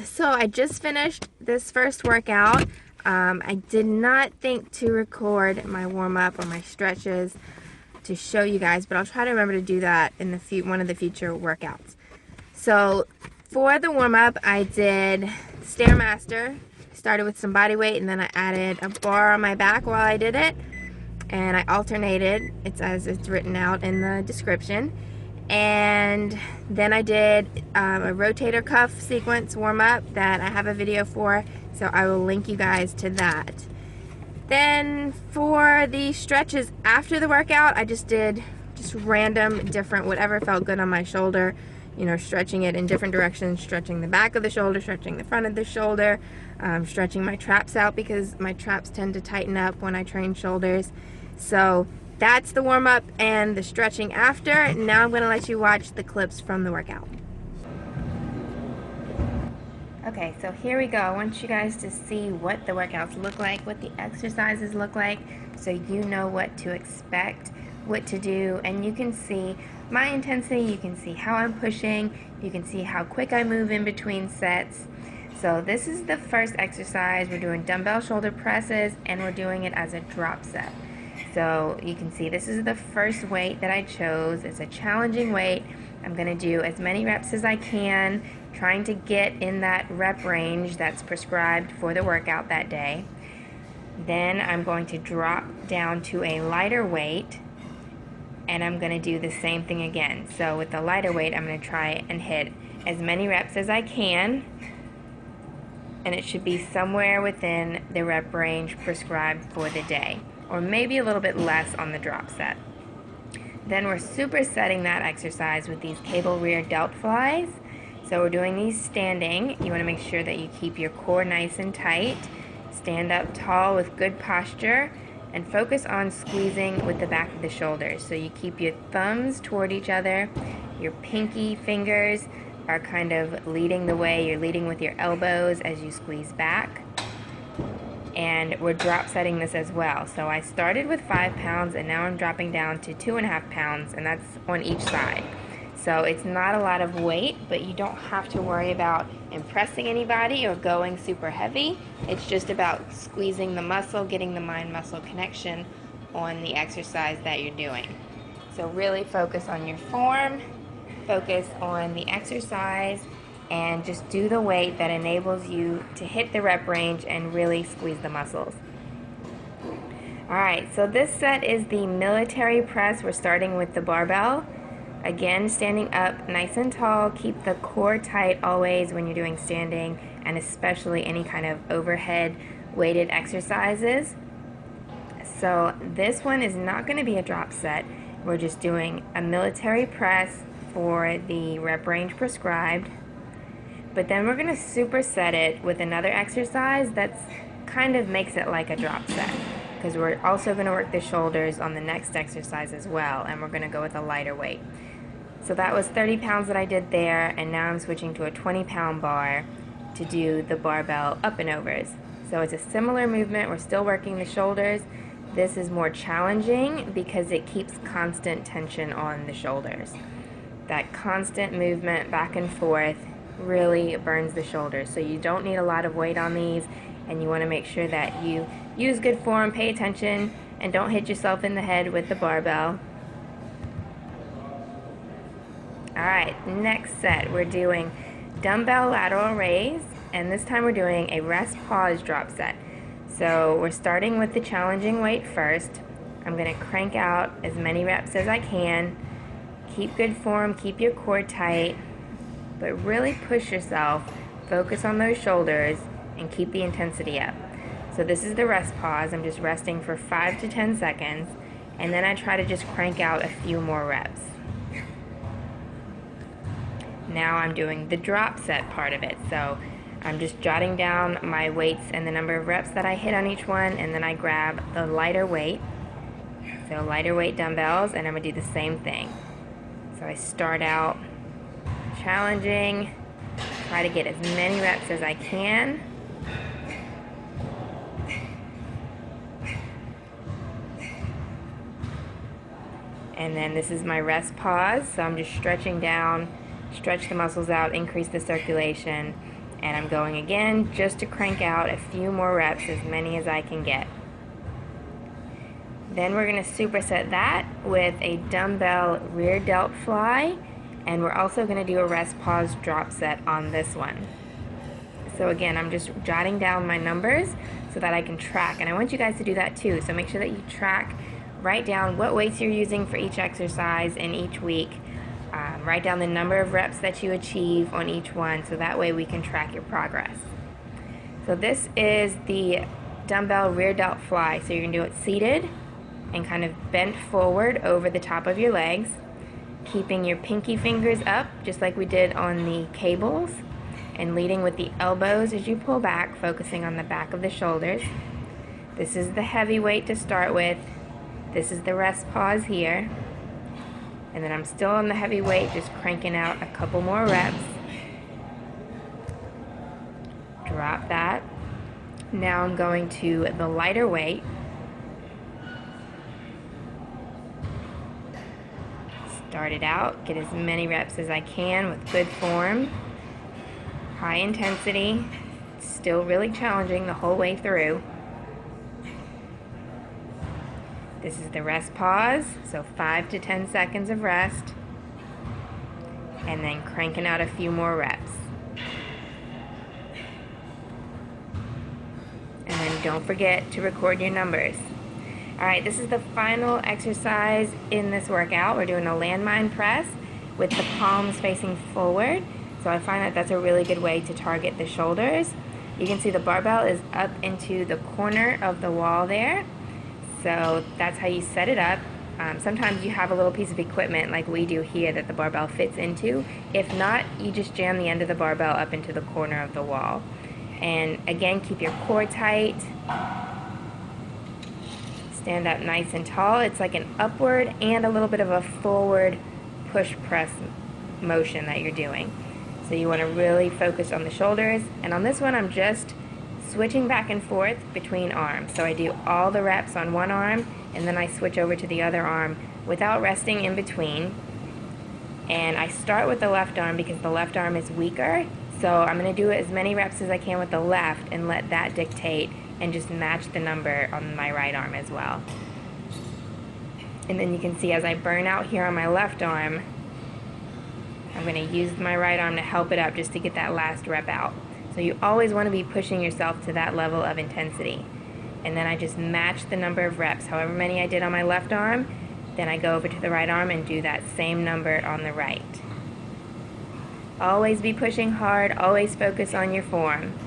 So I just finished this first workout. I did not think to record my warm-up or my stretches to show you guys, but I'll try to remember to do that in the one of the future workouts. So for the warm-up, I did Stairmaster. Started with some body weight, and then I added a bar on my back while I did it, and I alternated. It's as it's written out in the description. And then I did a rotator cuff sequence warm-up that I have a video for, so I will link you guys to that. Then for the stretches after the workout, I just did random different, whatever felt good on my shoulder, you know, stretching it in different directions, stretching the back of the shoulder, stretching the front of the shoulder, stretching my traps out because my traps tend to tighten up when I train shoulders. So that's the warm-up and the stretching after. Now I'm going to let you watch the clips from the workout. Okay, so here we go. I want you guys to see what the workouts look like, what the exercises look like, so you know what to expect, what to do, and you can see my intensity, you can see how I'm pushing, you can see how quick I move in between sets. So this is the first exercise. We're doing dumbbell shoulder presses, and we're doing it as a drop set. So you can see this is the first weight that I chose. It's a challenging weight. I'm going to do as many reps as I can, trying to get in that rep range that's prescribed for the workout that day. Then I'm going to drop down to a lighter weight, and I'm going to do the same thing again. So with the lighter weight, I'm going to try and hit as many reps as I can, and it should be somewhere within the rep range prescribed for the day, or maybe a little bit less on the drop set. Then we're supersetting that exercise with these cable rear delt flies. So we're doing these standing. You want to make sure that you keep your core nice and tight. Stand up tall with good posture, and focus on squeezing with the back of the shoulders. So you keep your thumbs toward each other. Your pinky fingers are kind of leading the way. You're leading with your elbows as you squeeze back. And we're drop setting this as well. So I started with 5 pounds, and now I'm dropping down to 2.5 pounds, and that's on each side. So it's not a lot of weight, but you don't have to worry about impressing anybody or going super heavy. It's just about squeezing the muscle, getting the mind-muscle connection on the exercise that you're doing. So really focus on your form, focus on the exercise, and just do the weight that enables you to hit the rep range and really squeeze the muscles. Alright, so this set is the military press. We're starting with the barbell. Again, standing up nice and tall. Keep the core tight always when you're doing standing, and especially any kind of overhead weighted exercises. So this one is not going to be a drop set. We're just doing a military press for the rep range prescribed. But then we're going to superset it with another exercise that's kind of makes it like a drop set, because we're also going to work the shoulders on the next exercise as well, and we're going to go with a lighter weight. So that was 30 pounds that I did there, and now I'm switching to a 20-pound bar to do the barbell up and overs. So it's a similar movement. We're still working the shoulders. This is more challenging because it keeps constant tension on the shoulders. That constant movement back and forth really burns the shoulders. So you don't need a lot of weight on these, and you want to make sure that you use good form, pay attention, and don't hit yourself in the head with the barbell. Alright, next set we're doing dumbbell lateral raise, and this time we're doing a rest pause drop set. So we're starting with the challenging weight first. I'm going to crank out as many reps as I can. Keep good form, keep your core tight, but really push yourself, focus on those shoulders, and keep the intensity up. So this is the rest pause. I'm just resting for 5 to 10 seconds, and then I try to just crank out a few more reps. Now I'm doing the drop set part of it. So I'm just jotting down my weights and the number of reps that I hit on each one, and then I grab the lighter weight. So lighter weight dumbbells, and I'm going to do the same thing. So I start out challenging, try to get as many reps as I can. And then this is my rest pause, so I'm just stretching down, stretch the muscles out, increase the circulation, And I'm going again just to crank out a few more reps, as many as I can get. Then we're going to superset that with a dumbbell rear delt fly, and we're also going to do a rest pause drop set on this one. So again, I'm just jotting down my numbers so that I can track, and I want you guys to do that too. So make sure that you track, write down what weights you're using for each exercise in each week. Write down the number of reps that you achieve on each one, so that way we can track your progress. So this is the dumbbell rear delt fly. So you're going to do it seated and kind of bent forward over the top of your legs, keeping your pinky fingers up just like we did on the cables, and leading with the elbows as you pull back, focusing on the back of the shoulders. This is the heavy weight to start with. This is the rest pause here. And then I'm still on the heavy weight, just cranking out a couple more reps. Drop that. Now I'm going to the lighter weight. Start it out, get as many reps as I can with good form. High intensity, still really challenging the whole way through. This is the rest pause, so 5 to 10 seconds of rest, and then cranking out a few more reps. And then don't forget to record your numbers. Alright, this is the final exercise in this workout. We're doing a landmine press with the palms facing forward. So I find that that's a really good way to target the shoulders. You can see the barbell is up into the corner of the wall there. So that's how you set it up. Sometimes you have a little piece of equipment like we do here that the barbell fits into. If not, you just jam the end of the barbell up into the corner of the wall. And again, keep your core tight. Stand up nice and tall. It's like an upward and a little bit of a forward push press motion that you're doing. So you want to really focus on the shoulders. And on this one, I'm just switching back and forth between arms. So I do all the reps on one arm, and then I switch over to the other arm without resting in between. And I start with the left arm because the left arm is weaker. So I'm going to do as many reps as I can with the left and let that dictate, and just match the number on my right arm as well. And then you can see as I burn out here on my left arm, I'm going to use my right arm to help it up just to get that last rep out. So you always want to be pushing yourself to that level of intensity. And then I just match the number of reps, however many I did on my left arm, then I go over to the right arm and do that same number on the right. Always be pushing hard, always focus on your form.